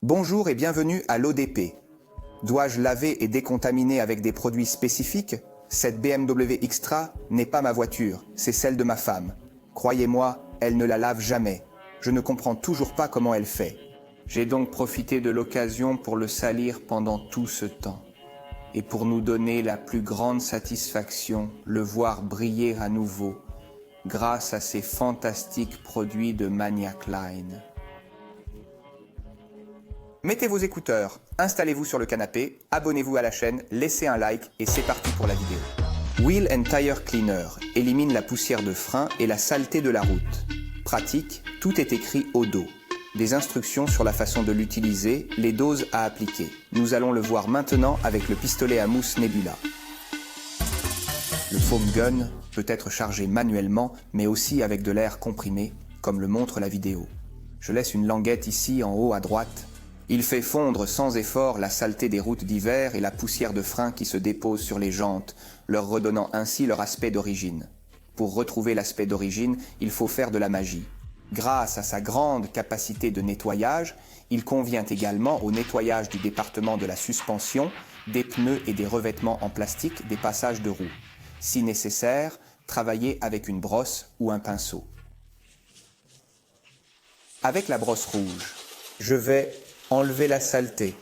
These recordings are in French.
Bonjour et bienvenue à l'ODP. Dois-je laver et décontaminer avec des produits spécifiques? Cette BMW X-Trail n'est pas ma voiture, c'est celle de ma femme. Croyez-moi, elle ne la lave jamais. Je ne comprends toujours pas comment elle fait. J'ai donc profité de l'occasion pour le salir pendant tout ce temps. Et pour nous donner la plus grande satisfaction, le voir briller à nouveau, grâce à ces fantastiques produits de Maniac Line. Mettez vos écouteurs, installez-vous sur le canapé, abonnez-vous à la chaîne, laissez un like et c'est parti pour la vidéo. Wheel and Tire Cleaner élimine la poussière de frein et la saleté de la route. Pratique, tout est écrit au dos. Des instructions sur la façon de l'utiliser, les doses à appliquer. Nous allons le voir maintenant avec le pistolet à mousse Nebula. Le foam gun peut être chargé manuellement, mais aussi avec de l'air comprimé, comme le montre la vidéo. Je laisse une languette ici en haut à droite. Il fait fondre sans effort la saleté des routes d'hiver et la poussière de frein qui se dépose sur les jantes, leur redonnant ainsi leur aspect d'origine. Pour retrouver l'aspect d'origine, il faut faire de la magie. Grâce à sa grande capacité de nettoyage, il convient également au nettoyage du département de la suspension, des pneus et des revêtements en plastique des passages de roues. Si nécessaire, travaillez avec une brosse ou un pinceau. Avec la brosse rouge, je vais enlever la saleté.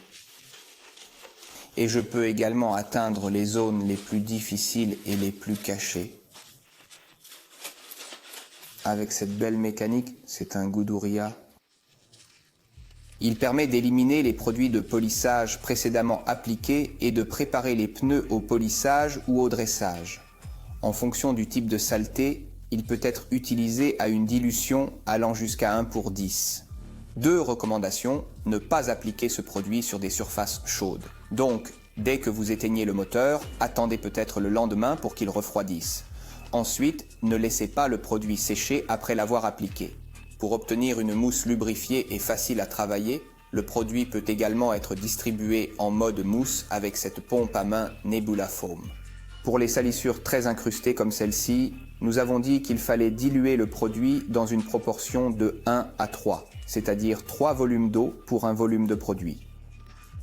Et je peux également atteindre les zones les plus difficiles et les plus cachées. Avec cette belle mécanique, c'est un Guduriya. Il permet d'éliminer les produits de polissage précédemment appliqués et de préparer les pneus au polissage ou au dressage. En fonction du type de saleté, il peut être utilisé à une dilution allant jusqu'à 1:10. 2 recommandations, ne pas appliquer ce produit sur des surfaces chaudes. Donc, dès que vous éteignez le moteur, attendez peut-être le lendemain pour qu'il refroidisse. Ensuite, ne laissez pas le produit sécher après l'avoir appliqué. Pour obtenir une mousse lubrifiée et facile à travailler, le produit peut également être distribué en mode mousse avec cette pompe à main Nebula Foam. Pour les salissures très incrustées comme celle-ci, nous avons dit qu'il fallait diluer le produit dans une proportion de 1 à 3, c'est-à-dire 3 volumes d'eau pour un volume de produit.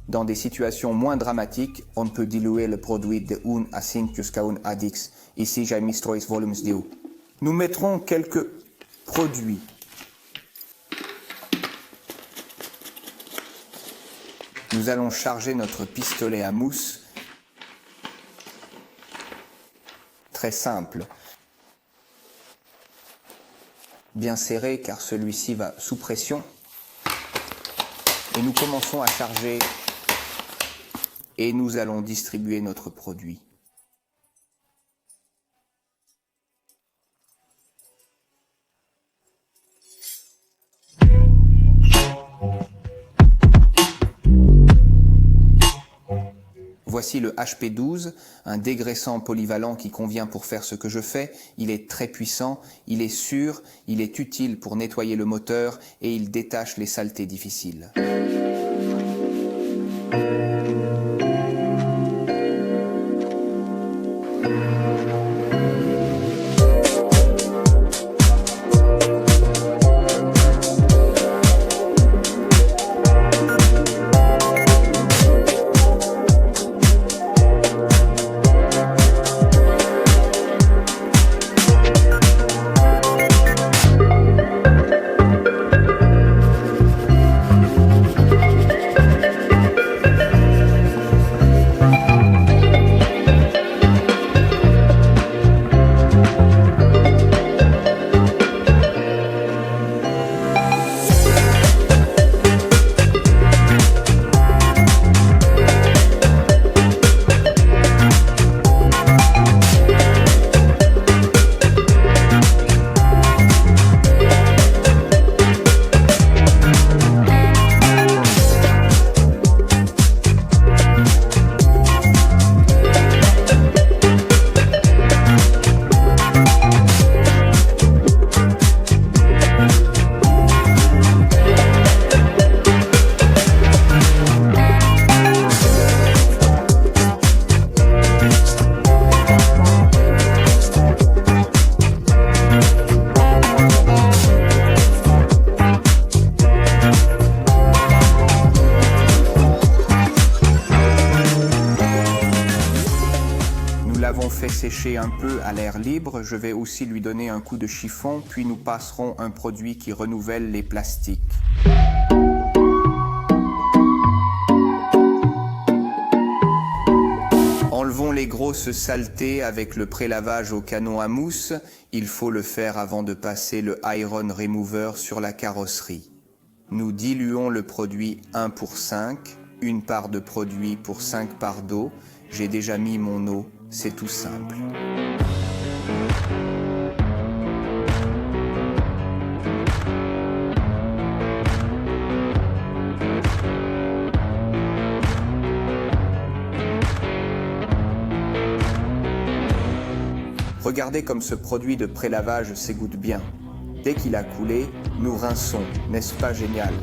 Dans des situations moins dramatiques, on peut diluer le produit de 1 à 5 jusqu'à 1 à 10. Ici, j'ai mis 3 volumes d'eau. Nous mettrons quelques produits. Nous allons charger notre pistolet à mousse. Très simple. Bien serré car celui-ci va sous pression. Et nous commençons à charger et nous allons distribuer notre produit. Voici le HP12, un dégraissant polyvalent qui convient pour faire ce que je fais. Il est très puissant, il est sûr, il est utile pour nettoyer le moteur et il détache les saletés difficiles. l'avons fait sécher un peu à l'air libre, je vais aussi lui donner un coup de chiffon, puis nous passerons un produit qui renouvelle les plastiques. Enlevons les grosses saletés avec le prélavage au canon à mousse. Il faut le faire avant de passer le Iron Remover sur la carrosserie. Nous diluons le produit 1 pour 5, une part de produit pour 5 parts d'eau. J'ai déjà mis mon eau, c'est tout simple. Regardez comme ce produit de prélavage s'égoutte bien. Dès qu'il a coulé, nous rinçons, n'est-ce pas génial?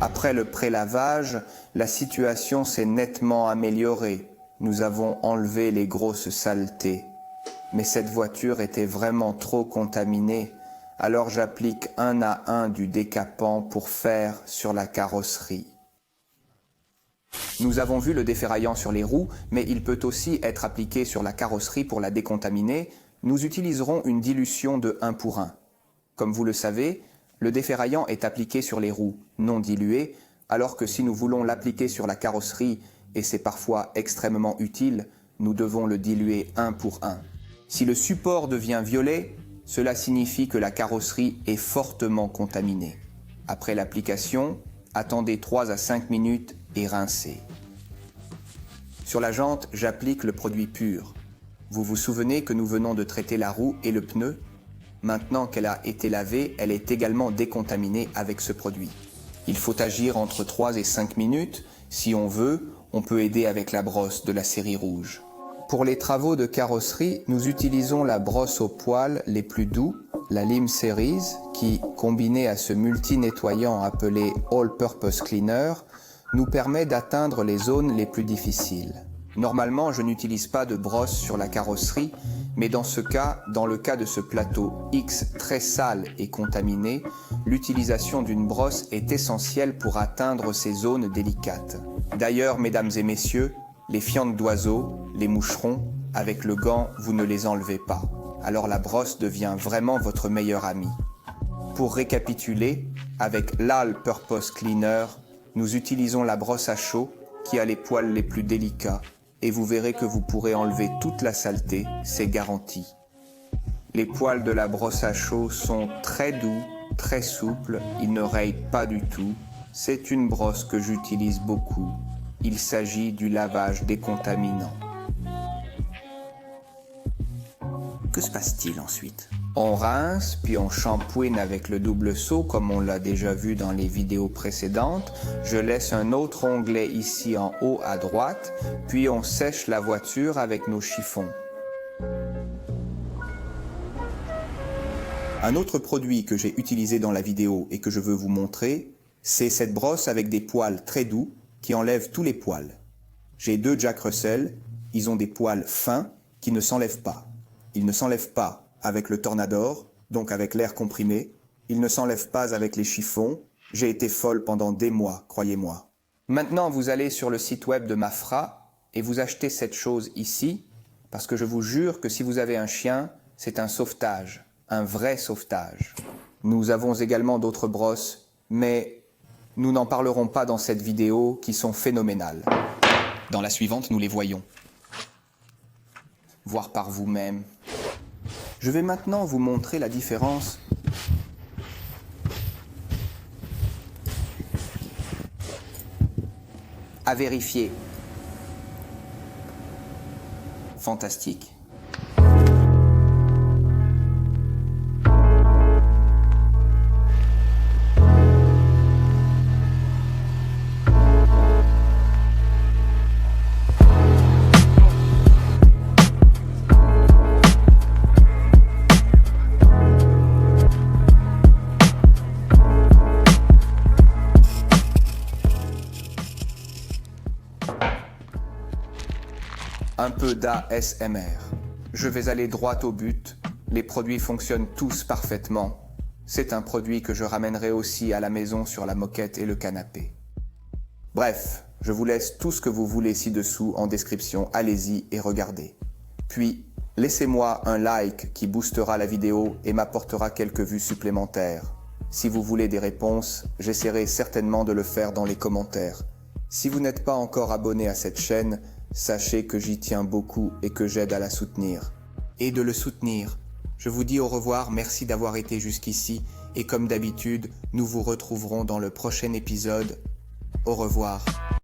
Après le prélavage, la situation s'est nettement améliorée. Nous avons enlevé les grosses saletés. Mais cette voiture était vraiment trop contaminée. Alors j'applique 1 à 1 du décapant pour faire sur la carrosserie. Nous avons vu le déferraillant sur les roues, mais il peut aussi être appliqué sur la carrosserie pour la décontaminer. Nous utiliserons une dilution de 1 pour 1. Comme vous le savez, le déferraillant est appliqué sur les roues, non dilué, alors que si nous voulons l'appliquer sur la carrosserie, et c'est parfois extrêmement utile, nous devons le diluer 1 pour 1. Si le support devient violet, cela signifie que la carrosserie est fortement contaminée. Après l'application, attendez 3 à 5 minutes et rincez. Sur la jante, j'applique le produit pur. Vous vous souvenez que nous venons de traiter la roue et le pneu? Maintenant qu'elle a été lavée, elle est également décontaminée avec ce produit. Il faut agir entre 3 et 5 minutes. Si on veut, on peut aider avec la brosse de la série rouge. Pour les travaux de carrosserie, nous utilisons la brosse aux poils les plus doux, la Lim Series, qui, combinée à ce multi-nettoyant appelé All Purpose Cleaner, nous permet d'atteindre les zones les plus difficiles. Normalement, je n'utilise pas de brosse sur la carrosserie, mais dans ce cas, dans le cas de ce plateau X très sale et contaminé, l'utilisation d'une brosse est essentielle pour atteindre ces zones délicates. D'ailleurs, mesdames et messieurs, les fientes d'oiseaux, les moucherons, avec le gant, vous ne les enlevez pas. Alors la brosse devient vraiment votre meilleur ami. Pour récapituler, avec l'All Purpose Cleaner, nous utilisons la brosse à chaud qui a les poils les plus délicats et vous verrez que vous pourrez enlever toute la saleté, c'est garanti. Les poils de la brosse à chaud sont très doux, très souples, ils ne rayent pas du tout. C'est une brosse que j'utilise beaucoup. Il s'agit du lavage décontaminant. Que se passe-t-il ensuite? On rince, puis on shampouine avec le double seau, comme on l'a déjà vu dans les vidéos précédentes. Je laisse un autre onglet ici en haut à droite, puis on sèche la voiture avec nos chiffons. Un autre produit que j'ai utilisé dans la vidéo et que je veux vous montrer, c'est cette brosse avec des poils très doux qui enlève tous les poils. J'ai 2 Jack Russell, ils ont des poils fins qui ne s'enlèvent pas. Ils ne s'enlèvent pas avec le Tornador, donc avec l'air comprimé. Ils ne s'enlèvent pas avec les chiffons. J'ai été folle pendant des mois, croyez-moi. Maintenant, vous allez sur le site web de Mafra et vous achetez cette chose ici, parce que je vous jure que si vous avez un chien, c'est un sauvetage, un vrai sauvetage. Nous avons également d'autres brosses, mais nous n'en parlerons pas dans cette vidéo qui sont phénoménales. Dans la suivante, nous les voyons. Voir par vous-même. Je vais maintenant vous montrer la différence à vérifier. Fantastique. Un peu d'ASMR. Je vais aller droit au but. Les produits fonctionnent tous parfaitement. C'est un produit que je ramènerai aussi à la maison sur la moquette et le canapé. Bref, je vous laisse tout ce que vous voulez ci-dessous en description, allez-y et regardez. Puis, laissez-moi un like qui boostera la vidéo et m'apportera quelques vues supplémentaires. Si vous voulez des réponses, j'essaierai certainement de le faire dans les commentaires. Si vous n'êtes pas encore abonné à cette chaîne, sachez que j'y tiens beaucoup et que j'aide à la soutenir. Et de le soutenir. Je vous dis au revoir, merci d'avoir été jusqu'ici, et comme d'habitude, nous vous retrouverons dans le prochain épisode. Au revoir.